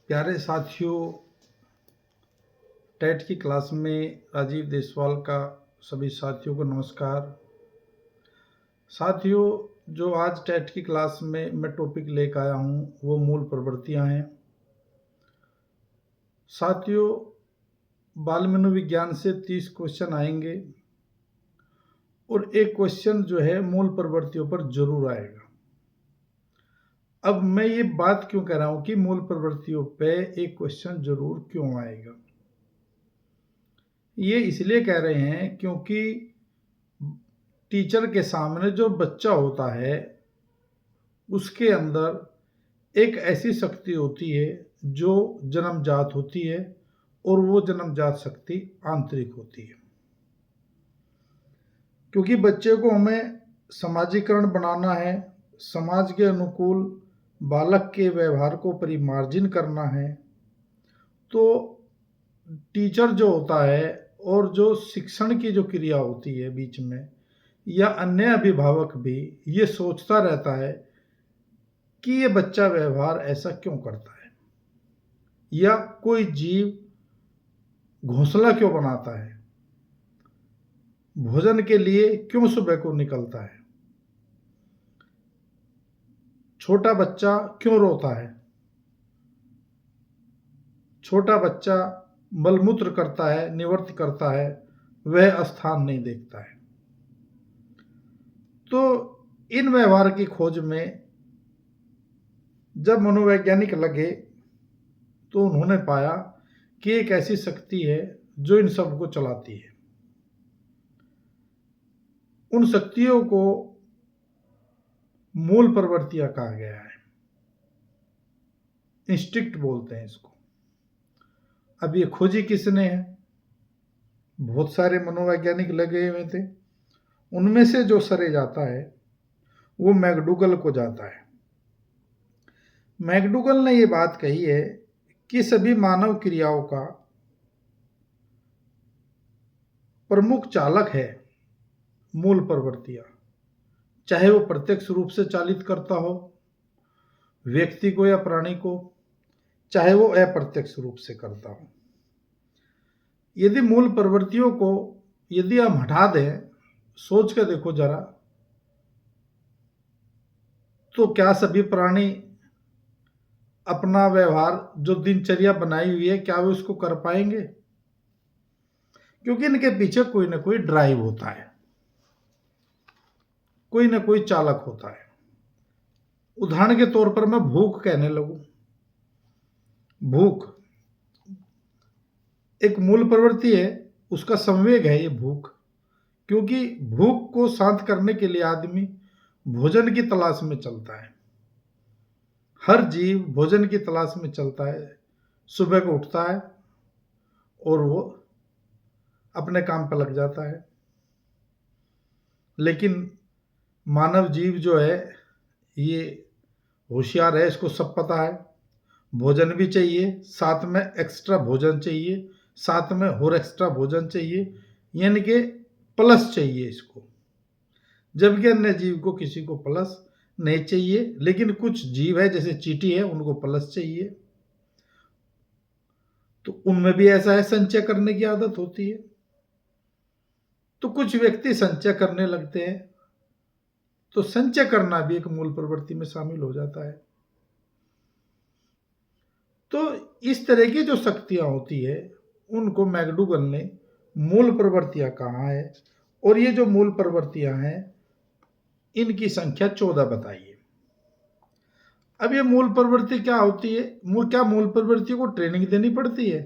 प्यारे साथियों, टेट की क्लास में राजीव देसवाल का सभी साथियों को नमस्कार। साथियों, जो आज टेट की क्लास में मैं टॉपिक लेकर आया हूँ वो मूल प्रवृत्तियाँ हैं। साथियों, बाल मनोविज्ञान से 30 क्वेश्चन आएंगे और एक क्वेश्चन जो है मूल प्रवृत्तियों पर जरूर आएगा। अब मैं ये बात क्यों कह रहा हूँ कि मूल प्रवृत्तियों पे एक क्वेश्चन जरूर क्यों आएगा, ये इसलिए कह रहे हैं क्योंकि टीचर के सामने जो बच्चा होता है उसके अंदर एक ऐसी शक्ति होती है जो जन्मजात होती है और वो जन्मजात शक्ति आंतरिक होती है। क्योंकि बच्चे को हमें समाजीकरण बनाना है, समाज के अनुकूल बालक के व्यवहार को परिमार्जिन करना है, तो टीचर जो होता है और जो शिक्षण की जो क्रिया होती है बीच में, या अन्य अभिभावक भी ये सोचता रहता है कि ये बच्चा व्यवहार ऐसा क्यों करता है, या कोई जीव घोंसला क्यों बनाता है, भोजन के लिए क्यों सुबह को निकलता है, छोटा बच्चा क्यों रोता है, छोटा बच्चा मलमूत्र करता है, निवृत्त करता है, वह स्थान नहीं देखता है। तो इन व्यवहार की खोज में जब मनोवैज्ञानिक लगे तो उन्होंने पाया कि एक ऐसी शक्ति है जो इन सबको चलाती है। उन शक्तियों को मूल प्रवृत्तियां कहा गया है, इंस्टिक्ट बोलते हैं इसको। अब ये खोजी किसने है? बहुत सारे मनोवैज्ञानिक लगे हुए थे, उनमें से जो सरे जाता है वो मैकडूगल को जाता है। मैकडूगल ने ये बात कही है कि सभी मानव क्रियाओं का प्रमुख चालक है मूल प्रवृत्तियां, चाहे वो प्रत्यक्ष रूप से चालित करता हो व्यक्ति को या प्राणी को, चाहे वो अप्रत्यक्ष रूप से करता हो। यदि मूल प्रवृत्तियों को यदि हम हटा दें, सोच कर देखो जरा, तो क्या सभी प्राणी अपना व्यवहार जो दिनचर्या बनाई हुई है क्या वे उसको कर पाएंगे? क्योंकि इनके पीछे कोई ना कोई ड्राइव होता है, कोई ना कोई चालक होता है। उदाहरण के तौर पर मैं भूख कहने लगूं, भूख एक मूल प्रवृत्ति है, उसका संवेग है ये भूख। क्योंकि भूख को शांत करने के लिए आदमी भोजन की तलाश में चलता है, हर जीव भोजन की तलाश में चलता है। सुबह को उठता है और वो अपने काम पर लग जाता है। लेकिन मानव जीव जो है ये होशियार है, इसको सब पता है भोजन भी चाहिए, साथ में एक्स्ट्रा भोजन चाहिए, साथ में और एक्स्ट्रा भोजन चाहिए, यानी कि प्लस चाहिए इसको। जबकि अन्य जीव को किसी को प्लस नहीं चाहिए, लेकिन कुछ जीव है जैसे चींटी है उनको प्लस चाहिए। तो उनमें भी ऐसा है, संचय करने की आदत होती है। तो कुछ व्यक्ति संचय करने लगते हैं, तो संचय करना भी एक मूल प्रवृत्ति में शामिल हो जाता है। तो इस तरह की जो शक्तियां होती है उनको मैकडूगल ने मूल प्रवृत्तियां कहा है। और ये जो मूल प्रवृत्तियां हैं इनकी संख्या 14 बताई है। अब ये मूल प्रवृत्ति क्या होती है? क्या मूल प्रवृत्ति को ट्रेनिंग देनी पड़ती है?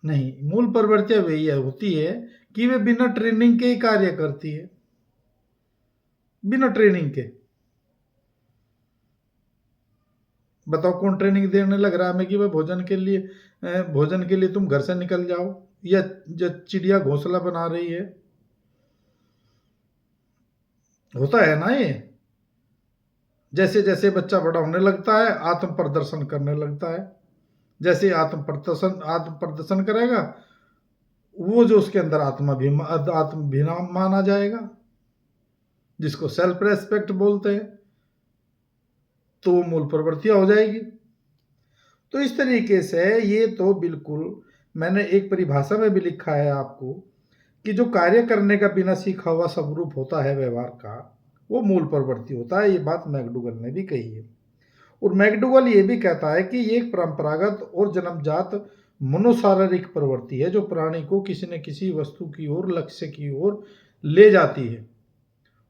नहीं, मूल प्रवृत्तियां वही होती है कि वे बिना ट्रेनिंग के ही कार्य करती है, बिना ट्रेनिंग के। बताओ कौन ट्रेनिंग देने लग रहा है हमें कि भाई भोजन के लिए तुम घर से निकल जाओ, या चिड़िया घोंसला बना रही है? होता है ना ये। जैसे जैसे बच्चा बड़ा होने लगता है आत्म प्रदर्शन करने लगता है। जैसे आत्म प्रदर्शन करेगा वो जो उसके अंदर आत्माभिमान माना जाएगा, जिसको सेल्फ रेस्पेक्ट बोलते हैं, तो वो मूल प्रवृत्तियां हो जाएगी। तो इस तरीके से ये तो बिल्कुल मैंने एक परिभाषा में भी लिखा है आपको कि जो कार्य करने का बिना सीखा हुआ स्वरूप होता है व्यवहार का, वो मूल प्रवृत्ति होता है। ये बात मैकडूगल ने भी कही है। और मैकडूगल ये भी कहता है कि ये एक परंपरागत और जन्मजात मनोशारीरिक प्रवृत्ति है जो प्राणी को किसी न किसी वस्तु की ओर, लक्ष्य की ओर ले जाती है।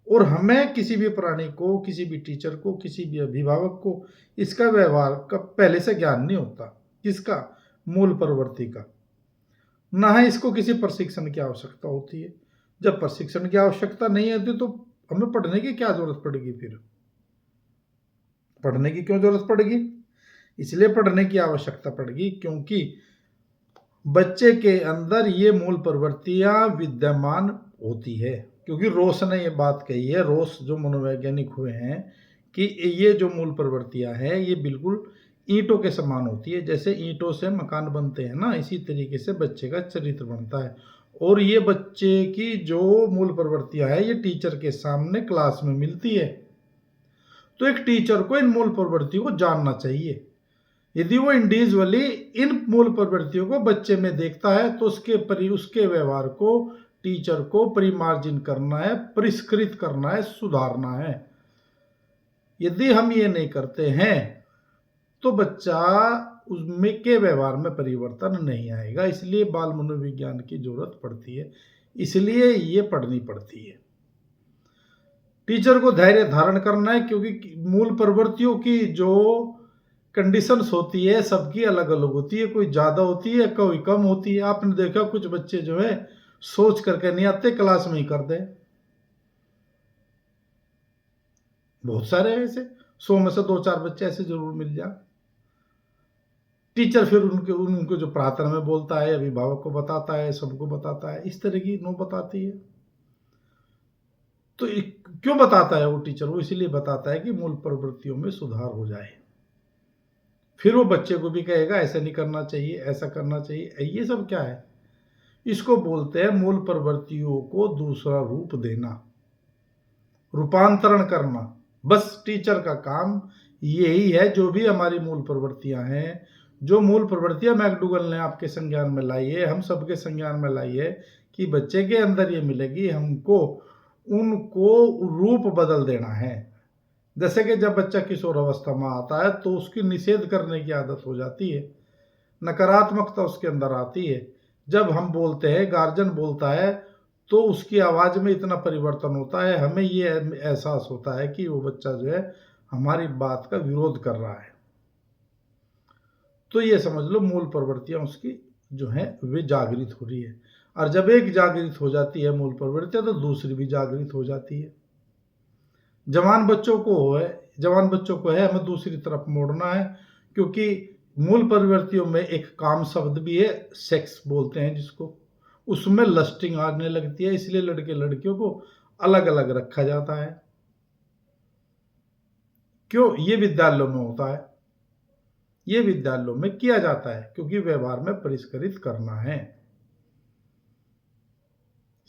और हमें किसी भी प्राणी को, किसी भी टीचर को, किसी भी अभिभावक को इसका व्यवहार का पहले से ज्ञान नहीं होता। किसका? मूल प्रवृत्ति का। ना है इसको किसी प्रशिक्षण की आवश्यकता होती है। जब प्रशिक्षण की आवश्यकता नहीं होती तो हमें पढ़ने की क्या जरूरत पड़ेगी? फिर पढ़ने की क्यों जरूरत पड़ेगी? इसलिए पढ़ने की आवश्यकता पड़ेगी क्योंकि बच्चे के अंदर ये मूल प्रवृत्तियां विद्यमान होती है। क्योंकि रोस ने ये बात कही है, रोस जो मनोवैज्ञानिक हुए हैं, कि ये जो मूल प्रवृत्तियां हैं ये बिल्कुल ईंटों के समान होती है। जैसे ईंटों से मकान बनते हैं ना, इसी तरीके से बच्चे का चरित्र बनता है। और ये बच्चे की जो मूल प्रवृत्तियां हैं ये टीचर के सामने क्लास में मिलती है। तो एक टीचर को इन मूल प्रवृत्तियों को जानना चाहिए। यदि वो इंडिविजुअली इन मूल प्रवृत्तियों को बच्चे में देखता है तो उसके व्यवहार को टीचर को परिमार्जिन करना है, परिष्कृत करना है, सुधारना है। यदि हम ये नहीं करते हैं तो बच्चा उसमें के व्यवहार में परिवर्तन नहीं आएगा। इसलिए बाल मनोविज्ञान की जरूरत पड़ती है, इसलिए ये पढ़नी पड़ती है। टीचर को धैर्य धारण करना है क्योंकि मूल प्रवृत्तियों की जो कंडीशंस होती है सबकी अलग अलग होती है। कोई ज़्यादा होती है, कोई कम होती है। आपने देखा कुछ बच्चे जो है सोच करके नहीं आते, क्लास में ही कर दे। बहुत सारे ऐसे 100 में से 2-4 बच्चे ऐसे जरूर मिल जाए। टीचर फिर उनको जो प्रार्थना में बोलता है, अभिभावक को बताता है, सबको बताता है, इस तरह की नो बताती है। तो क्यों बताता है वो टीचर? वो इसलिए बताता है कि मूल प्रवृत्तियों में सुधार हो जाए। फिर वो बच्चे को भी कहेगा ऐसा नहीं करना चाहिए, ऐसा करना चाहिए। ये सब क्या है? इसको बोलते हैं मूल प्रवृत्तियों को दूसरा रूप देना, रूपांतरण करना। बस टीचर का काम यही है। जो भी हमारी मूल प्रवृत्तियां हैं, जो मूल प्रवृत्तियां मैकडूगल ने आपके संज्ञान में लाई है, हम सबके संज्ञान में लाई है कि बच्चे के अंदर ये मिलेगी, हमको उनको रूप बदल देना है। जैसे कि जब बच्चा किशोर अवस्था में आता है तो उसकी निषेध करने की आदत हो जाती है, नकारात्मकता उसके अंदर आती है। जब हम बोलते हैं, गार्जियन बोलता है, तो उसकी आवाज़ में इतना परिवर्तन होता है, हमें ये एहसास होता है कि वो बच्चा जो है हमारी बात का विरोध कर रहा है। तो ये समझ लो मूल प्रवृत्तियां उसकी जो है वे जागृत हो रही है। और जब एक जागृत हो जाती है मूल प्रवृत्तियां तो दूसरी भी जागृत हो जाती है। जवान बच्चों को है हमें दूसरी तरफ मोड़ना है, क्योंकि मूल प्रवृत्तियों में एक काम शब्द भी है, सेक्स बोलते हैं जिसको, उसमें लस्टिंग आने लगती है। इसलिए लड़के लड़कियों को अलग अलग रखा जाता है। क्यों? ये विद्यालयों में होता है, ये विद्यालयों में किया जाता है, क्योंकि व्यवहार में परिष्कृत करना है।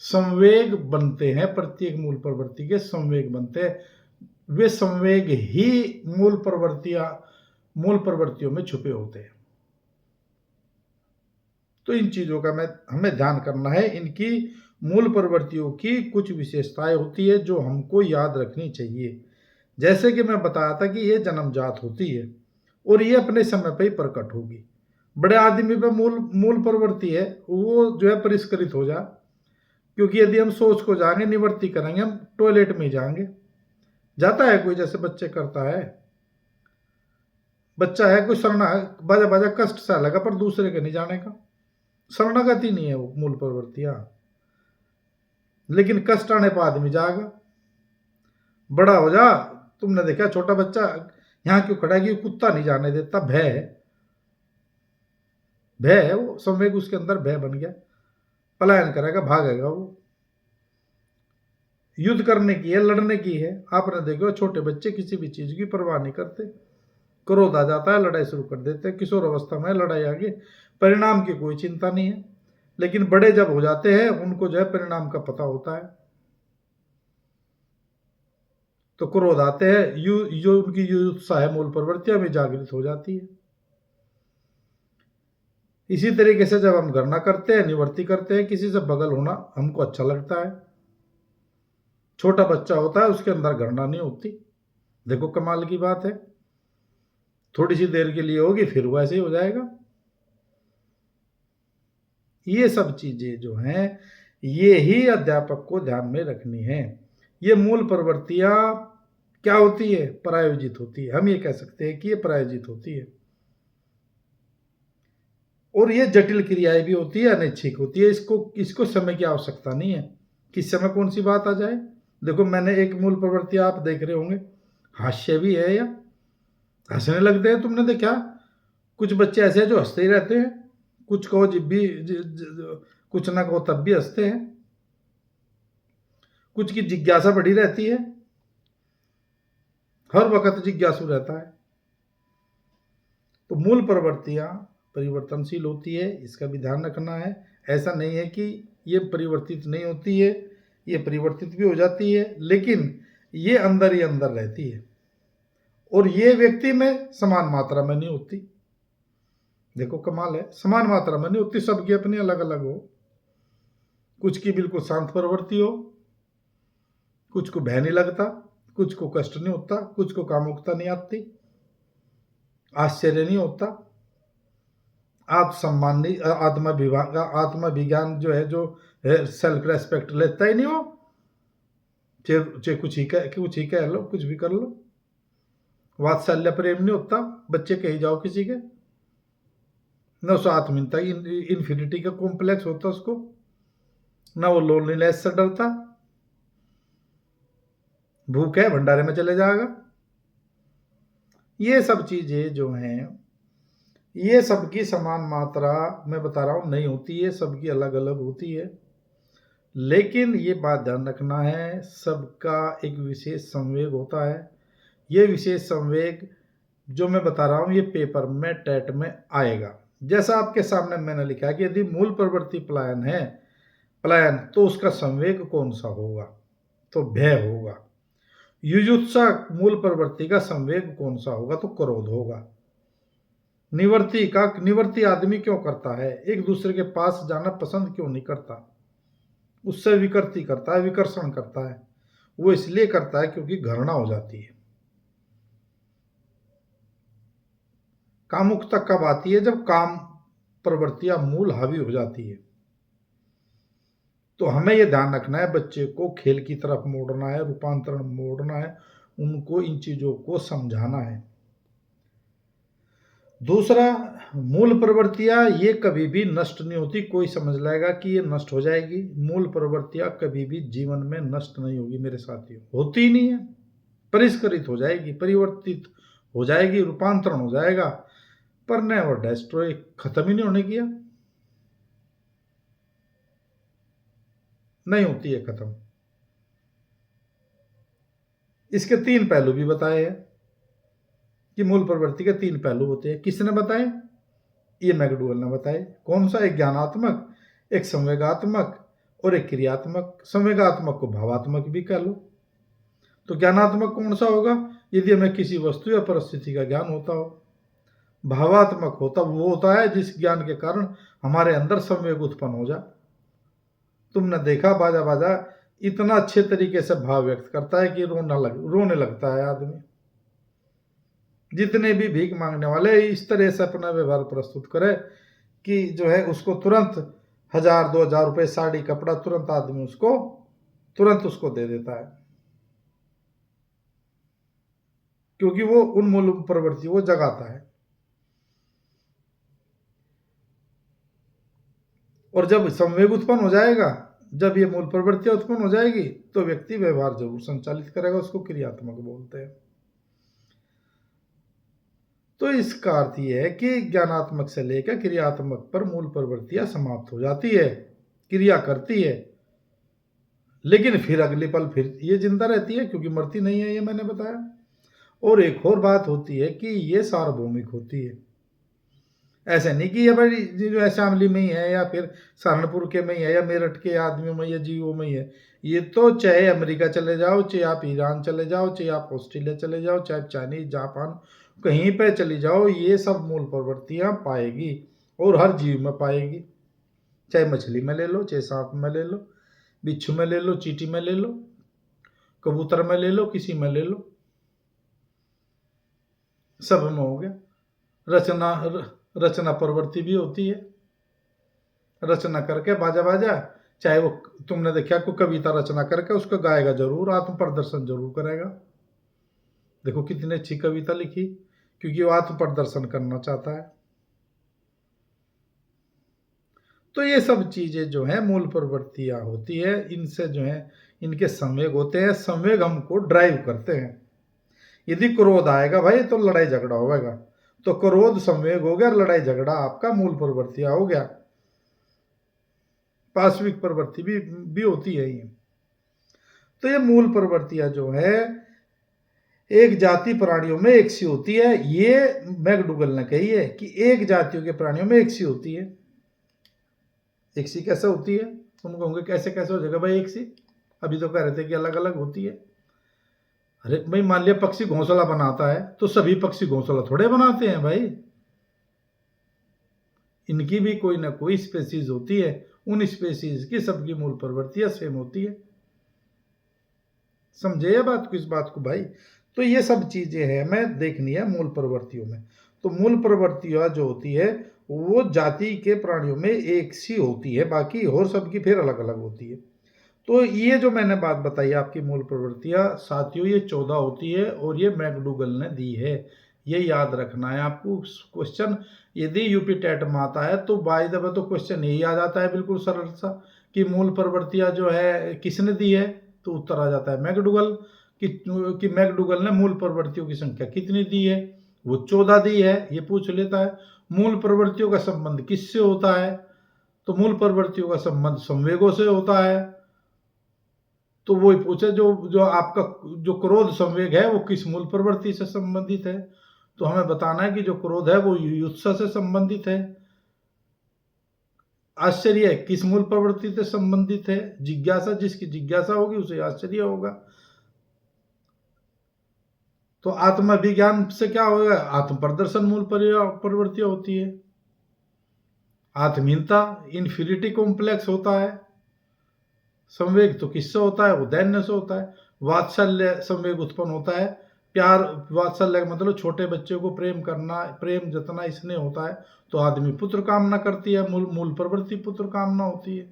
संवेग बनते हैं, प्रत्येक मूल प्रवृत्ति के संवेग बनते हैं। वे संवेग ही मूल प्रवृत्तियों में छुपे होते हैं। तो इन चीजों का हमें ध्यान करना है। इनकी मूल प्रवृत्तियों की कुछ विशेषताएं होती है जो हमको याद रखनी चाहिए। जैसे कि मैं बताया था कि ये जन्मजात होती है और ये अपने समय पर ही प्रकट होगी। बड़े आदमी पे मूल प्रवृत्ति है वो जो है परिष्कृत हो जा, क्योंकि यदि हम सोच को जाएंगे, निवृत्ति करेंगे, हम टॉयलेट में जाएंगे। जाता है कोई, जैसे बच्चे करता है, बच्चा है कोई शरणा बाजा बाजा कष्ट सा लगा पर दूसरे के नहीं जाने का, शरणागति नहीं है वो मूल प्रवृत्तियां। लेकिन कष्ट आने पर आदमी जाएगा। बड़ा हो जा, तुमने देखा छोटा बच्चा यहां क्यों खड़ा है कि कुत्ता नहीं जाने देता, भय है वो, संवेग उसके अंदर भय बन गया, पलायन करेगा, भागेगा वो। युद्ध करने की है, लड़ने की है। आपने देखो छोटे बच्चे किसी भी चीज की परवाह नहीं करते, क्रोध आ जाता है लड़ाई शुरू कर देते हैं। किशोर अवस्था में लड़ाई आगे, परिणाम की कोई चिंता नहीं है। लेकिन बड़े जब हो जाते हैं उनको जो है परिणाम का पता होता है, तो क्रोध आते हैं, जो उनकी युत्सा है मूल प्रवृत्तियां भी जागृत हो जाती है। इसी तरीके से जब हम गणना करते हैं, निवर्ती करते हैं, किसी से बगल होना हमको अच्छा लगता है। छोटा बच्चा होता है, उसके अंदर गणना नहीं होती। देखो कमाल की बात है, थोड़ी सी देर के लिए होगी, फिर वो ऐसे ही हो जाएगा। ये सब चीजें जो हैं, ये ही अध्यापक को ध्यान में रखनी है। ये मूल प्रवृत्तियां क्या होती है? प्रायोजित होती है। हम ये कह सकते हैं कि ये प्रायोजित होती है। और ये जटिल क्रियाएं भी होती है, अनैच्छिक होती है। इसको समय की आवश्यकता नहीं है, किस समय कौन सी बात आ जाए। देखो, मैंने एक मूल प्रवृत्ति, आप देख रहे होंगे, हास्य भी है, या हंसने लगते हैं। तुमने देखा कुछ बच्चे ऐसे हैं जो हंसते ही रहते हैं, कुछ कहो जब भी कुछ ना कहो तब भी हंसते हैं, कुछ की जिज्ञासा बढ़ी रहती है, हर वक्त जिज्ञासु रहता है। तो मूल प्रवृत्तियां परिवर्तनशील होती है, इसका भी ध्यान रखना है। ऐसा नहीं है कि ये परिवर्तित नहीं होती है, ये परिवर्तित भी हो जाती है, लेकिन ये अंदर ही अंदर रहती है। और ये व्यक्ति में समान मात्रा में नहीं होती। देखो कमाल है, समान मात्रा में नहीं होती, सबकी अपनी अलग अलग हो। कुछ की बिल्कुल शांत प्रवृत्ति हो, कुछ को भय नहीं लगता, कुछ को कष्ट नहीं होता, कुछ को कामुकता नहीं आती, आश्चर्य नहीं होता, आत्मसम्मान नहीं, आत्मविज्ञान जो है सेल्फ रेस्पेक्ट लेता ही नहीं हो। चाहे कुछ ही कह लो, कुछ भी कर लो। वात्सल्य प्रेम नहीं होता, बच्चे कहीं जाओ किसी के, न उस आत्मीयता इन्फिनिटी का कॉम्प्लेक्स होता उसको, न वो लोनलीनेस से डरता। भूख है, भंडारे में चले जाएगा। ये सब चीजें जो हैं, ये सबकी समान मात्रा मैं बता रहा हूं नहीं होती है, सबकी अलग अलग होती है। लेकिन ये बात ध्यान रखना है, सबका एक विशेष संवेग होता है। ये विशेष संवेग जो मैं बता रहा हूं, ये पेपर में टेट में आएगा। जैसा आपके सामने मैंने लिखा है कि यदि मूल प्रवृत्ति पलायन है, तो उसका संवेग कौन सा होगा? तो भय होगा। युजुत्सा मूल प्रवृत्ति का संवेग कौन सा होगा? तो क्रोध होगा। निवर्ती आदमी क्यों करता है? एक दूसरे के पास जाना पसंद क्यों नहीं करता? उससे विकृति करता है, विकर्षण करता है। वो इसलिए करता है क्योंकि घृणा हो जाती है। कामुकता कब आती है? जब काम प्रवृत्तियां मूल हावी हो जाती है। तो हमें यह ध्यान रखना है, बच्चे को खेल की तरफ मोड़ना है, रूपांतरण मोड़ना है, उनको इन चीजों को समझाना है। दूसरा, मूल प्रवृत्तियां ये कभी भी नष्ट नहीं होती। कोई समझ लेगा कि ये नष्ट हो जाएगी, मूल प्रवृत्तियां कभी भी जीवन में नष्ट नहीं होगी मेरे साथियों, होती ही नहीं है। परिष्कृत हो जाएगी, परिवर्तित हो जाएगी, रूपांतरण हो जाएगा, पर नेवर डेस्ट्रॉय, खत्म ही नहीं होने किया, नहीं होती है खत्म। इसके 3 पहलू भी बताए हैं कि मूल प्रवृत्ति के 3 पहलू होते हैं। किसने बताए? ये मैकडूगल ने बताए। कौन सा? एक ज्ञानात्मक, एक संवेगात्मक और एक क्रियात्मक। संवेगात्मक को भावात्मक भी कह लो। तो ज्ञानात्मक कौन सा होगा? यदि हमें किसी वस्तु या परिस्थिति का ज्ञान होता हो। भावात्मक होता वो होता है जिस ज्ञान के कारण हमारे अंदर संवेग उत्पन्न हो जाए। तुमने देखा, बाजा बाजा इतना अच्छे तरीके से भाव व्यक्त करता है कि रोने लगता है आदमी। जितने भी भीख मांगने वाले इस तरह से अपना व्यवहार प्रस्तुत करे कि जो है उसको तुरंत 1000-2000 रुपए, साड़ी, कपड़ा तुरंत आदमी उसको दे देता है, क्योंकि वो उन्मूल प्रवृत्ति वो जगाता है। और जब संवेग उत्पन्न हो जाएगा, जब ये मूल प्रवृत्तियां उत्पन्न हो जाएगी, तो व्यक्ति व्यवहार जरूर संचालित करेगा, उसको क्रियात्मक बोलते हैं। तो इसका अर्थ यह है कि ज्ञानात्मक से लेकर क्रियात्मक पर मूल प्रवृत्तियां समाप्त हो जाती है, क्रिया करती है, लेकिन फिर अगले पल फिर ये जिंदा रहती है, क्योंकि मरती नहीं है, ये मैंने बताया। और एक और बात होती है कि ये सार्वभौमिक होती है। ऐसे नहीं कि ये भाई जो शामली में ही है, या फिर सहारनपुर के में ही है, या मेरठ के आदमियों में, या जीवों में ही है। ये तो चाहे अमेरिका चले जाओ, चाहे आप ईरान चले जाओ, चाहे आप ऑस्ट्रेलिया चले जाओ, चाहे चाइनीज, जापान, कहीं पे चली जाओ, ये सब मूल प्रवृत्तियां पाएगी। और हर जीव में पाएगी, चाहे मछली में ले लो, चाहे सांप में ले लो, बिच्छू में ले लो, चींटी में ले लो, कबूतर में ले लो, किसी में ले लो, सब में हो गया। रचना प्रवृत्ति भी होती है, रचना करके बाजा बाजा, चाहे वो तुमने देखा कोई कविता रचना करके उसको गाएगा जरूर, आत्म प्रदर्शन जरूर करेगा। देखो कितनी अच्छी कविता लिखी, क्योंकि वो आत्म प्रदर्शन करना चाहता है। तो ये सब चीजें जो है मूल प्रवृत्तियां होती है, इनसे जो है इनके संवेग होते हैं, संवेग हमको ड्राइव करते हैं। यदि क्रोध आएगा भाई तो लड़ाई झगड़ा होगा, तो क्रोध संवेग हो गया, लड़ाई झगड़ा आपका मूल प्रवृत्तियां हो गया। पाश्विक प्रवृत्ति भी होती है ये। तो ये मूल प्रवृत्तियां जो है एक जाति प्राणियों में एक सी होती है, ये मैकडूगल ने कही है कि एक जातियों के प्राणियों में एक सी होती है। एक सी कैसे होती है? तुम कहोगे कैसे कैसे हो जाएगा भाई एक सी, अभी तो कह रहे थे कि अलग अलग होती है। अरे भाई मान लिया पक्षी घोंसला बनाता है, तो सभी पक्षी घोंसला थोड़े बनाते हैं भाई, इनकी भी कोई ना कोई स्पेसीज होती है, उन स्पेसीज की सबकी मूल प्रवृत्तियां सेम होती है। समझे ये बात को, इस बात को भाई? तो ये सब चीजें हैं हमें देखनी है मूल प्रवृत्तियों में। तो मूल प्रवृत्तियां जो होती है वो जाति के प्राणियों में एक सी होती है, बाकी और सबकी फिर अलग अलग होती है। तो ये जो मैंने बात बताई आपकी मूल प्रवृत्तियां साथियों, ये 14 होती है और ये मैकडूगल ने दी है, ये याद रखना है आपको। क्वेश्चन यदि यूपी टेट में आता है तो बाय द वे तो क्वेश्चन यही आ जाता है बिल्कुल सरल सा कि मूल प्रवृत्तियां जो है किसने दी है, तो उत्तर आ जाता है मैकडूगल कि मैकडूगल ने मूल प्रवृत्तियों की संख्या कितनी दी है, वो 14 दी है, ये पूछ लेता है। मूल प्रवृत्तियों का संबंध किससे होता है, तो मूल प्रवृत्तियों का संबंध संवेगों से होता है। तो वो ही पूछे जो जो आपका जो क्रोध संवेग है वो किस मूल प्रवृत्ति से संबंधित है, तो हमें बताना है कि जो क्रोध है वो युत्सा से संबंधित है। आश्चर्य किस मूल प्रवृत्ति से संबंधित है? जिज्ञासा, जिसकी जिज्ञासा होगी उसे आश्चर्य होगा। तो आत्मविज्ञान से क्या होगा? आत्म प्रदर्शन मूल प्रवृत्तियां होती है। आत्मीयता इन्फिनिटी कॉम्प्लेक्स होता है। संवेग तो किससे होता है? उदैन्य से होता है। वात्सल्य संवेग उत्पन्न होता है, प्यार वात्सल्य का मतलब छोटे बच्चे को प्रेम करना, प्रेम जतना इसने होता है। तो आदमी पुत्र कामना करती है, मूल प्रवृत्ति पुत्र कामना होती है।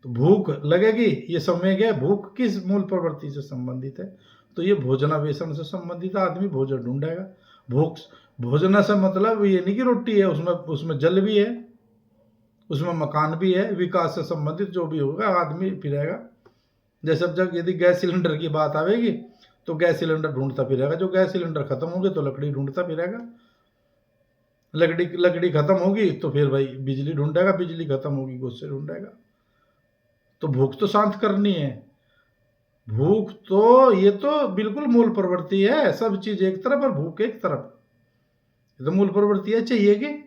तो भूख लगेगी, ये संवेग है। भूख किस मूल प्रवृत्ति से संबंधित है? तो ये भोजनावेशन से संबंधित है, आदमी भोजन ढूंढेगा। भूख भोजन से मतलब ये नहीं कि रोटी है, उसमें जल भी है, उसमें मकान भी है, विकास से संबंधित जो भी होगा आदमी फिरेगा। जैसे जब यदि गैस सिलेंडर की बात आवेगी तो गैस सिलेंडर ढूंढता फिरेगा, जो गैस सिलेंडर खत्म होंगे तो लकड़ी ढूंढता फिरेगा, लकड़ी खत्म होगी तो फिर भाई बिजली ढूंढेगा, बिजली खत्म होगी गुस्से ढूंढेगा। तो भूख तो शांत करनी है, भूख तो ये तो बिल्कुल मूल प्रवृत्ति है। सब चीज एक तरफ और भूख एक तरफ, ये तो मूल प्रवृत्ति है। चाहिए कि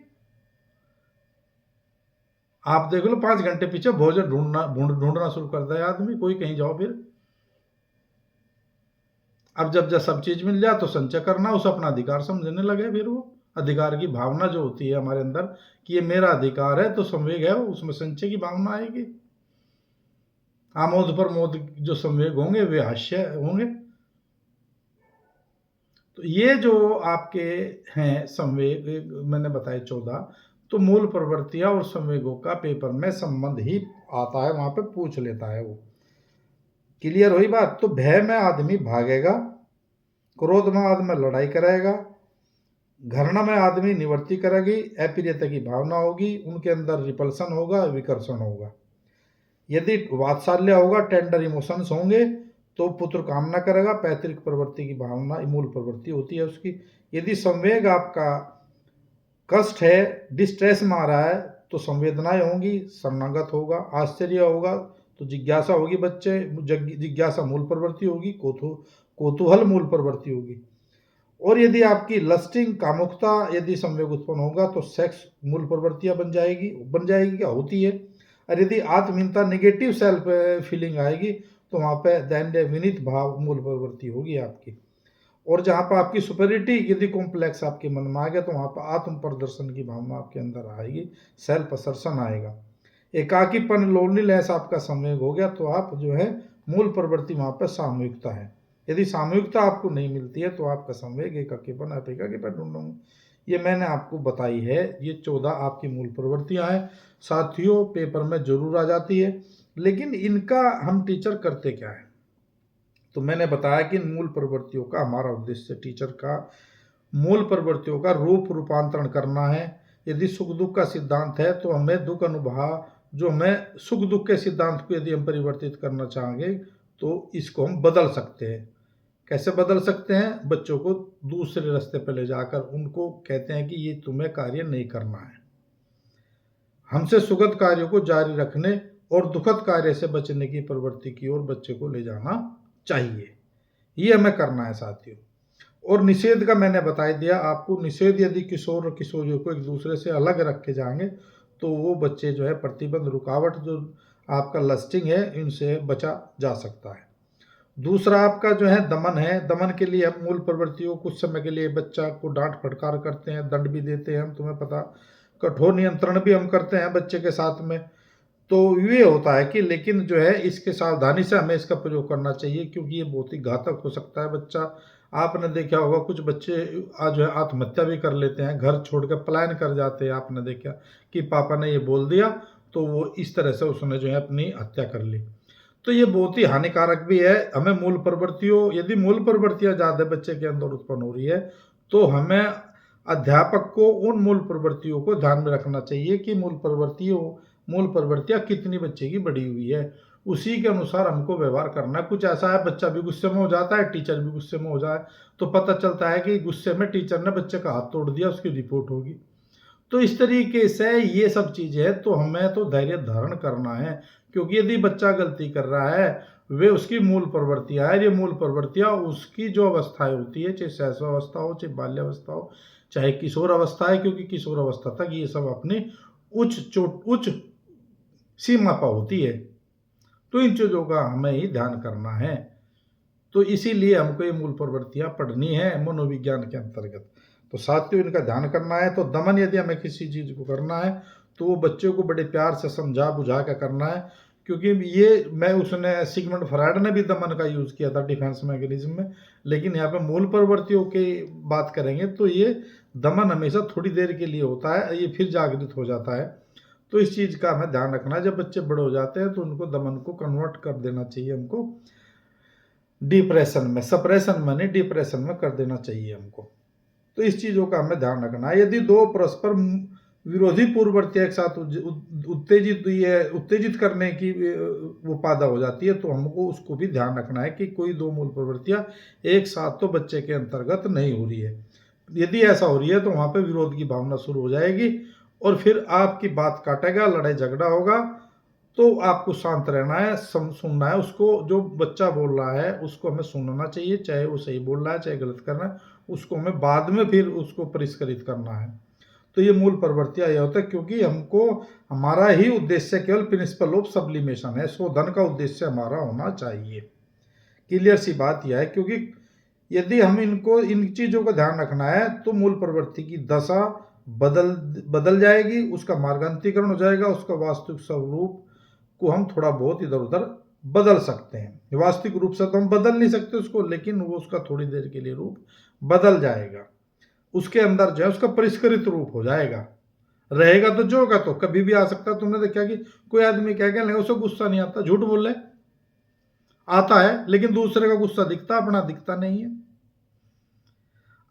आप देख लो 5 घंटे पीछे भोजन ढूंढना शुरू करता है आदमी, कोई कहीं जाओ फिर। अब जब सब चीज मिल जाए तो संचय करना, उसे अपना अधिकार समझने लगे, फिर वो अधिकार की भावना जो होती है हमारे अंदर कि ये मेरा अधिकार है, तो संवेग है उसमें संचय की भावना आएगी। आमोद प्रमोद जो संवेग होंगे वे हास्य होंगे। तो ये जो आपके हैं संवेग मैंने बताए 14, तो मूल प्रवृत्तियां और संवेगों का पेपर में संबंध ही आता है, वहां पे पूछ लेता है वो। क्लियर हुई बात? तो भय में आदमी भागेगा, क्रोध में आदमी लड़ाई करेगा, घृणा में आदमी निवृत्ति करेगी, अप्रियता की भावना होगी, उनके अंदर रिपल्सन होगा, विकर्षण होगा। यदि वात्सल्य होगा, टेंडर इमोशंस होंगे, तो पुत्र कामना करेगा, पैतृक प्रवृत्ति की भावना मूल प्रवृत्ति होती है उसकी। यदि संवेग आपका कष्ट है, डिस्ट्रेस में आ रहा है, तो संवेदनाएं होंगी, शरणागत होगा, आश्चर्य होगा, तो जिज्ञासा होगी, बच्चे जिज्ञासा मूल प्रवृत्ति होगी, कौतूहल मूल प्रवृत्ति होगी। और यदि आपकी लस्टिंग कामुकता यदि संवेग उत्पन्न होगा तो सेक्स मूल प्रवृत्तियां बन जाएगी क्या होती है। और यदि आत्मीयता निगेटिव सेल्फ फीलिंग आएगी तो वहां पे दैन्य विनीत भाव मूल प्रवृत्ति होगी आपकी। और जहाँ पर आपकी सुपेरिटी यदि कॉम्प्लेक्स आपके मन में आ गया तो वहाँ पर आत्म प्रदर्शन की भावना आपके अंदर आएगी, सेल्फ असर्शन आएगा। एकाकीपन, लोनलीनेस आपका संवेग हो गया तो आप जो है मूल प्रवृत्ति वहाँ पर सामूहिकता है। यदि सामूहिकता आपको नहीं मिलती है तो आपका संवेग एकाकीपन, आप एकाकीपन ढूंढोगे। ये मैंने आपको बताई है, ये 14 आपकी मूल प्रवृत्तियाँ हैं साथियों, पेपर में जरूर आ जाती है। लेकिन इनका हम टीचर करते क्या है, तो मैंने बताया कि इन मूल प्रवृत्तियों का हमारा उद्देश्य टीचर का मूल प्रवृत्तियों का रूपांतरण करना है। यदि सुख दुख का सिद्धांत है तो हमें दुख अनुभव, जो हमें सुख दुख के सिद्धांत को यदि हम परिवर्तित करना चाहेंगे तो इसको हम बदल सकते हैं। कैसे बदल सकते हैं? बच्चों को दूसरे रास्ते पर ले जाकर उनको कहते हैं कि ये तुम्हें कार्य नहीं करना है, हमसे सुखद कार्यों को जारी रखने और दुखद कार्य से बचने की प्रवृत्ति की ओर बच्चे को ले जाना चाहिए। ये हमें करना है साथियों। और निषेध का मैंने बता दिया आपको, निषेध यदि किशोर और किशोरियों को एक दूसरे से अलग रख के जाएंगे तो वो बच्चे जो है प्रतिबंध, रुकावट, जो आपका लस्टिंग है, इनसे बचा जा सकता है। दूसरा आपका जो है दमन है। दमन के लिए हम मूल प्रवृत्तियों कुछ समय के लिए बच्चा को डांट फटकार करते हैं, दंड भी देते हैं हम, तुम्हें पता, कठोर नियंत्रण भी हम करते हैं बच्चे के साथ में। तो ये होता है कि लेकिन जो है इसके सावधानी से हमें इसका प्रयोग करना चाहिए क्योंकि ये बहुत ही घातक हो सकता है। बच्चा, आपने देखा होगा कुछ बच्चे आज जो है आत्महत्या भी कर लेते हैं, घर छोड़कर पलायन कर जाते हैं। आपने देखा कि पापा ने ये बोल दिया तो वो इस तरह से उसने जो है अपनी हत्या कर ली। तो ये बहुत ही हानिकारक भी है। हमें मूल प्रवृत्तियों, यदि मूल प्रवृत्तियां ज़्यादा बच्चे के अंदर उत्पन्न हो रही है तो हमें अध्यापक को उन मूल प्रवृत्तियों को ध्यान में रखना चाहिए कि मूल प्रवृत्तियां कितनी बच्चे की बढ़ी हुई है, उसी के अनुसार हमको व्यवहार करना है। कुछ ऐसा है बच्चा भी गुस्से में हो जाता है, टीचर भी गुस्से में हो जाए तो पता चलता है कि गुस्से में टीचर ने बच्चे का हाथ तोड़ दिया, उसकी रिपोर्ट होगी। तो इस तरीके से ये सब चीज़ें हैं, तो हमें तो धैर्य धारण करना है क्योंकि यदि बच्चा गलती कर रहा है, वे उसकी मूल प्रवृत्तियाँ है। ये मूल प्रवृत्तियाँ उसकी जो अवस्थाएं होती है, चाहे शैशवावस्था हो, चाहे बाल्यावस्था हो, चाहे किशोर अवस्था है, क्योंकि किशोर अवस्था तक ये सब अपनी उच्च सीमा पर होती है। तो इन चीज़ों का हमें ही ध्यान करना है। तो इसीलिए हमको ये मूल प्रवृत्तियाँ पढ़नी है मनोविज्ञान के अंतर्गत। तो साथियों इनका ध्यान करना है। तो दमन यदि हमें किसी चीज़ को करना है तो वो बच्चों को बड़े प्यार से समझा बुझा कर करना है, क्योंकि ये उसने सिगमंड फ्रायड ने भी दमन का यूज़ किया था डिफेंस मैकेनिज्म में। लेकिन यहाँ पे मूल प्रवृत्तियों की बात करेंगे तो ये दमन हमेशा थोड़ी देर के लिए होता है, ये फिर जागृत हो जाता है। तो इस चीज़ का हमें ध्यान रखना है। जब बच्चे बड़े हो जाते हैं तो उनको दमन को कन्वर्ट कर देना चाहिए हमको डिप्रेशन में, सप्रेशन में नहीं, डिप्रेशन में कर देना चाहिए हमको। तो इस चीज़ों का हमें ध्यान रखना है। यदि दो परस्पर विरोधी पूर्ववर्ती एक साथ उत्तेजित करने की वो पैदा हो जाती है तो हमको उसको भी ध्यान रखना है कि कोई दो मूल प्रवृत्तियाँ एक साथ तो बच्चे के अंतर्गत नहीं हो रही है। यदि ऐसा हो रही है तो वहाँ पे विरोध की भावना शुरू हो जाएगी और फिर आपकी बात काटेगा, लड़ाई झगड़ा होगा। तो आपको शांत रहना है, सुनना है उसको। जो बच्चा बोल रहा है उसको हमें सुनना चाहिए, चाहे वो सही बोल रहा है चाहे गलत कर रहा है, उसको हमें बाद में फिर उसको परिष्कृत करना है। तो ये मूल प्रवृत्तियाँ यह होता है क्योंकि हमको, हमारा ही उद्देश्य केवल प्रिंसिपल ऑफ सब्लिमेशन है, शोधन का उद्देश्य हमारा होना चाहिए। क्लियर सी बात यह है, क्योंकि यदि हम इन चीज़ों का ध्यान रखना है तो मूल प्रवृत्ति की दशा बदल जाएगी, उसका मार्गांतरीकरण हो जाएगा, उसका वास्तविक स्वरूप को हम थोड़ा बहुत इधर उधर बदल सकते हैं। वास्तविक रूप से तो हम बदल नहीं सकते उसको, लेकिन वो उसका थोड़ी देर के लिए रूप बदल जाएगा। उसके अंदर जो है उसका परिष्कृत रूप हो जाएगा। रहेगा तो जो होगा तो कभी भी आ सकता है। तुमने देखा कि कोई आदमी क्या कहने लगा, उसको गुस्सा नहीं आता, झूठ बोल रहे, आता है लेकिन दूसरे का गुस्सा दिखता, अपना दिखता नहीं है।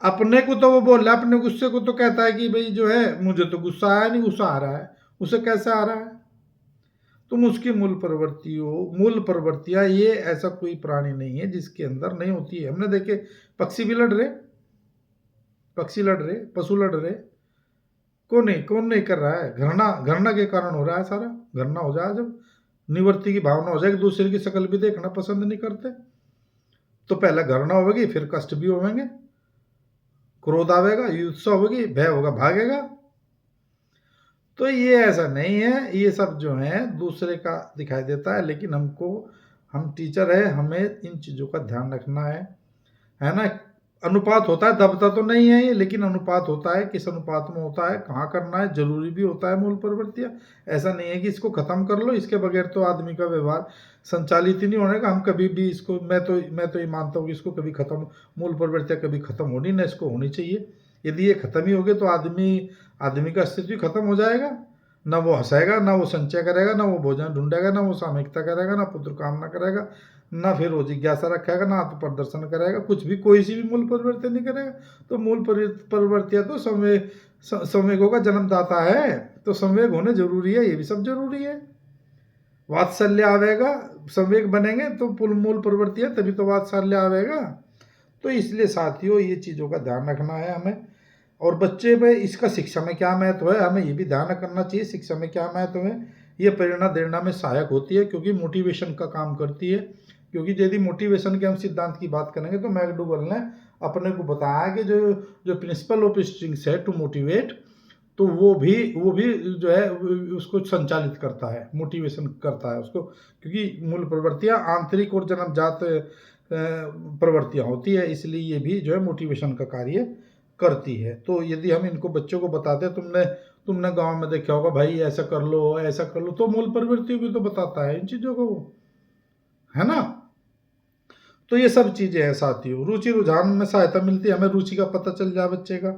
अपने को तो वो बोल रहा है, अपने गुस्से को तो कहता है कि भाई जो है मुझे तो गुस्सा आया नहीं, गुस्सा आ रहा है, उसे कैसे आ रहा है। तुम उसकी मूल प्रवृत्तियां, ये ऐसा कोई प्राणी नहीं है जिसके अंदर नहीं होती है। हमने देखे पक्षी भी लड़ रहे, पक्षी लड़ रहे, पशु लड़ रहे, कौन नहीं कर रहा है। घृणा के कारण हो रहा है सारा। घृणा हो जाए, जब निवृत्ति की भावना हो जाए, दूसरे की शक्ल भी देखना पसंद नहीं करते, तो पहले घृणा होगी, फिर कष्ट भी होंगे, क्रोध आवेगा, युत्सा होगी, भय होगा, भागेगा। तो ये ऐसा नहीं है, ये सब जो है दूसरे का दिखाई देता है, लेकिन हम टीचर है, हमें इन चीज़ों का ध्यान रखना है ना। अनुपात होता है, दबता तो नहीं है ये, लेकिन अनुपात होता है। किस अनुपात में होता है, कहाँ करना है, जरूरी भी होता है मूल प्रवृत्तियाँ। ऐसा नहीं है कि इसको खत्म कर लो, इसके बगैर तो आदमी का व्यवहार संचालित ही नहीं होने का। हम कभी भी इसको, मैं तो ये मानता हूँ कि इसको कभी खत्म, मूल प्रवृत्तियाँ कभी खत्म होनी ना, इसको होनी चाहिए। यदि ये खत्म ही हो गए तो आदमी का अस्तित्व ही खत्म हो जाएगा। ना वो हंसेगा, ना वो संचय करेगा, ना वो भोजन ढूंढेगा, ना वो सामयिकता करेगा, ना पुत्र कामना करेगा, ना फिर वो जिज्ञासा रखेगा, ना आत्म प्रदर्शन करेगा, कुछ भी, कोई सी भी मूल परिवर्तन नहीं करेगा। तो मूल परिवर्तन तो संवेगों का जन्मदाता है, तो संवेग होने जरूरी है, ये भी सब जरूरी है। वात्सल्य आवेगा, संवेग बनेंगे तो मूल प्रवृत्ति है, तभी तो वात्सल्य आवेगा। तो इसलिए साथियों, ये चीज़ों का ध्यान रखना है हमें। और बच्चे में इसका शिक्षा में क्या महत्व है, हमें ये भी ध्यान रखना चाहिए शिक्षा में क्या महत्व है। ये प्रेरणा देना में सहायक होती है, क्योंकि मोटिवेशन का काम करती है। क्योंकि यदि मोटिवेशन के हम सिद्धांत की बात करेंगे तो मैकडूगल ने अपने को बताया कि जो जो प्रिंसिपल ऑफ स्ट्रिंग्स है टू मोटिवेट, तो वो भी जो है उसको संचालित करता है, मोटिवेशन करता है उसको। क्योंकि मूल प्रवृत्तियाँ आंतरिक और जन्मजात प्रवृत्तियाँ होती है, इसलिए ये भी जो है मोटिवेशन का कार्य करती है। तो यदि हम इनको बच्चों को बताते हैं, तुमने गांव में देखा होगा भाई, ऐसा कर लो ऐसा कर लो, तो मूल प्रवृत्तियों की तो बताता है इन चीज़ों को वो, है ना। तो ये सब चीज़ें हैं साथियों। रुचि रुझान में सहायता मिलती है, हमें रुचि का पता चल जाए बच्चे का,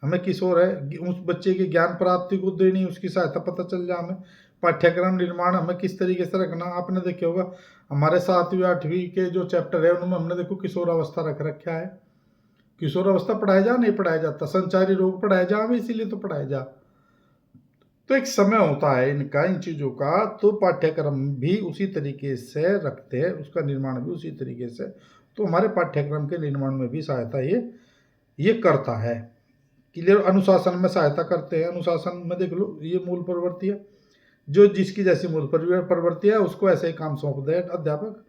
हमें किस ओर है, उस बच्चे की ज्ञान प्राप्ति को देनी, उसकी सहायता पता चल जाए हमें। पाठ्यक्रम निर्माण हमें किस तरीके से रखना, आपने देखे होगा हमारे 7वीं 8वीं के जो चैप्टर है उनमें हमने देखो किशोर अवस्था रख रखा है। किशोर अवस्था पढ़ाया जा, नहीं पढ़ाया जाता, संचारी रोग पढ़ाया जा, हमें इसीलिए तो पढ़ाया जा। तो एक समय होता है इनका, इन चीज़ों का, तो पाठ्यक्रम भी उसी तरीके से रखते हैं, उसका निर्माण भी उसी तरीके से। तो हमारे पाठ्यक्रम के निर्माण में भी सहायता ये करता है। क्लियर। अनुशासन में सहायता करते हैं, अनुशासन में देख लो ये मूल प्रवृत्ति है। जो जिसकी जैसी मूल प्रवृत्ति है उसको ऐसे ही काम सौंप दे अध्यापक।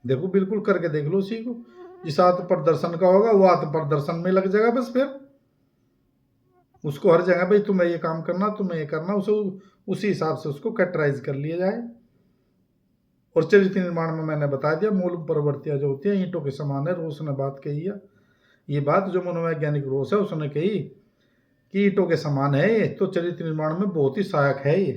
देखो बिल्कुल करके देख लो उसी को। जिस आत्म प्रदर्शन का होगा वो आत्म प्रदर्शन में लग जाएगा, बस फिर उसको हर जगह भाई तुम्हें ये काम करना, तुम्हें ये करना, उसी हिसाब से उसको कैटेगराइज कर लिया जाए। और चरित्र निर्माण में मैंने बता दिया, मूल प्रवृत्तियां जो होती हैं ईंटों के समान है। रोस ने बात कही है, ये बात जो मनोवैज्ञानिक रोस है उसने कही कि ईंटों के समान है ये, तो चरित्र निर्माण में बहुत ही सहायक है ये।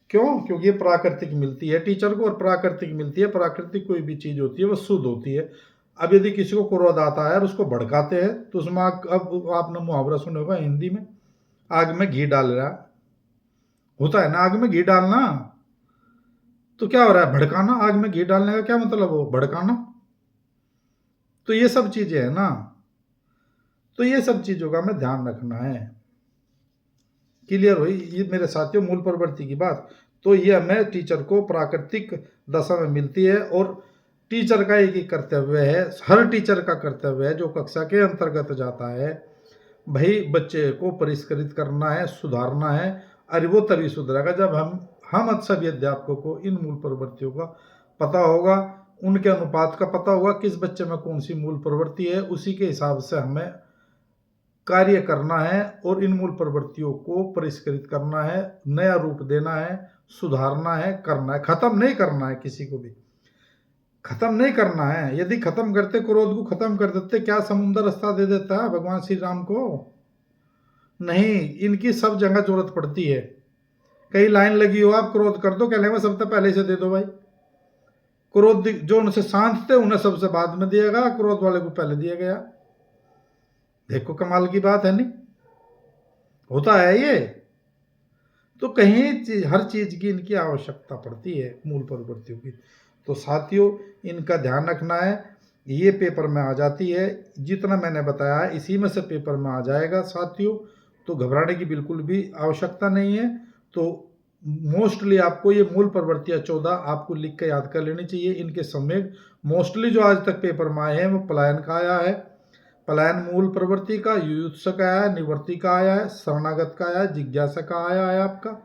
क्यों? क्योंकि ये प्राकृतिक मिलती है टीचर को, और प्राकृतिक मिलती है। प्राकृतिक कोई भी चीज होती है वो शुद्ध होती है। अब यदि किसी को क्रोध आता है और उसको भड़काते हैं तो उसमें अब आपने मुहावरा सुना होगा हिंदी में, आग में घी डाल रहा होता है ना, आग में घी डालना। तो क्या हो रहा है, भड़काना। आग में घी डालने का क्या मतलब हो, भड़काना। तो ये सब चीजें है ना, तो ये सब चीजों का हमें ध्यान रखना है। क्लियर हुई ये मेरे साथियों मूल प्रवृत्ति की बात। तो ये हमें टीचर को प्राकृतिक दशा में मिलती है, और टीचर का एक ही कर्तव्य है, हर टीचर का कर्तव्य है जो कक्षा के अंतर्गत जाता है, भाई बच्चे को परिष्कृत करना है, सुधारना है। अरे वो तभी सुधरेगा जब हम सभी अध्यापकों को इन मूल प्रवृत्तियों का पता होगा, उनके अनुपात का पता होगा, किस बच्चे में कौन सी मूल प्रवृत्ति है, उसी के हिसाब से हमें कार्य करना है और इन मूल प्रवृत्तियों को परिष्कृत करना है, नया रूप देना है, सुधारना है, करना है। खत्म नहीं करना है, किसी को भी खत्म नहीं करना है। यदि खत्म करते, क्रोध को खत्म कर देते, क्या समुद्र रास्ता दे देता है भगवान श्री राम को? नहीं, इनकी सब जगह जरूरत पड़ती है। कहीं लाइन लगी हो, आप क्रोध कर दो, कहने में सबसे पहले से दे दो भाई। क्रोध जो उनसे शांत थे उन्हें सबसे बाद में दिया गया, क्रोध वाले को पहले दिया गया। देखो कमाल की बात है, नहीं होता है ये। तो कहीं हर चीज की इनकी आवश्यकता पड़ती है मूल प्रवृत्तियों की। तो साथियों इनका ध्यान रखना है, ये पेपर में आ जाती है, जितना मैंने बताया इसी में से पेपर में आ जाएगा साथियों। तो घबराने की बिल्कुल भी आवश्यकता नहीं है। तो मोस्टली आपको ये मूल प्रवृत्तियाँ 14 आपको लिख के याद कर लेनी चाहिए। इनके समेत मोस्टली जो आज तक पेपर में आए हैं वो पलायन का आया है, पलायन मूल प्रवृत्ति का, युयुत्स का आया है, निवृत्ति का आया है, शरणागत का आया है, जिज्ञासा का आया है आपका,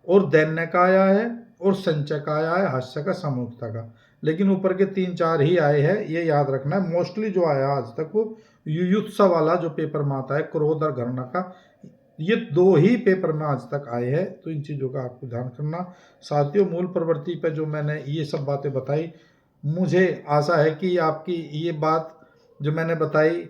और दैन्य का आया है, और संचय का आया है, हास्य का, सामूहिकता का। लेकिन ऊपर के 3-4 ही आए हैं, ये याद रखना है। मोस्टली जो आया आज तक वो युयुत्सा वाला जो पेपर में आता है, क्रोध और घृणा का, ये 2 ही पेपर में आज तक आए हैं। तो इन चीज़ों का आपको ध्यान करना साथियों। मूल प्रवृत्ति पे जो मैंने ये सब बातें बताई, मुझे आशा है कि आपकी ये बात जो मैंने बताई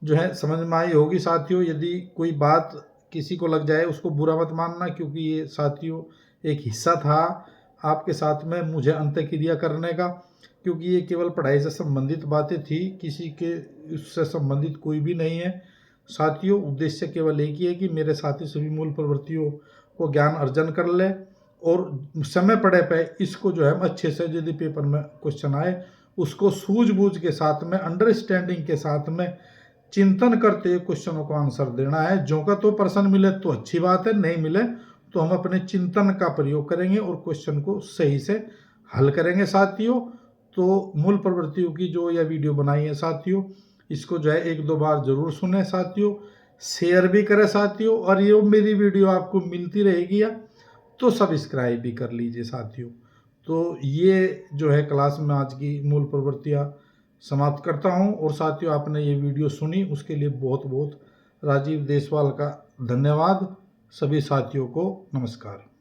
जो है समझ में आई होगी साथियों। यदि कोई बात किसी को लग जाए उसको बुरा मत मानना, क्योंकि ये साथियों एक हिस्सा था आपके साथ में मुझे अंत्यक्रिया करने का, क्योंकि ये केवल पढ़ाई से संबंधित बातें थी, किसी के उससे संबंधित कोई भी नहीं है साथियों। उद्देश्य केवल एक ही है कि मेरे साथी सभी मूल प्रवृत्तियों को ज्ञान अर्जन कर ले और समय पड़े पे इसको जो है अच्छे से, यदि पेपर में क्वेश्चन आए उसको सूझबूझ के साथ में, अंडरस्टैंडिंग के साथ में चिंतन करते हुए क्वेश्चनों को आंसर देना है। जो का तो प्रश्न मिले तो अच्छी बात है, नहीं मिले तो हम अपने चिंतन का प्रयोग करेंगे और क्वेश्चन को सही से हल करेंगे साथियों। तो मूल प्रवृत्तियों की जो यह वीडियो बनाई है साथियों, इसको जो है 1-2 बार जरूर सुने साथियों, शेयर भी करें साथियों, और ये मेरी वीडियो आपको मिलती रहेगी या तो सब्सक्राइब भी कर लीजिए साथियों। तो ये जो है क्लास में आज की मूल प्रवृत्तियाँ समाप्त करता हूँ। और साथियों, आपने ये वीडियो सुनी उसके लिए बहुत बहुत राजीव देशवाल का धन्यवाद। सभी साथियों को नमस्कार।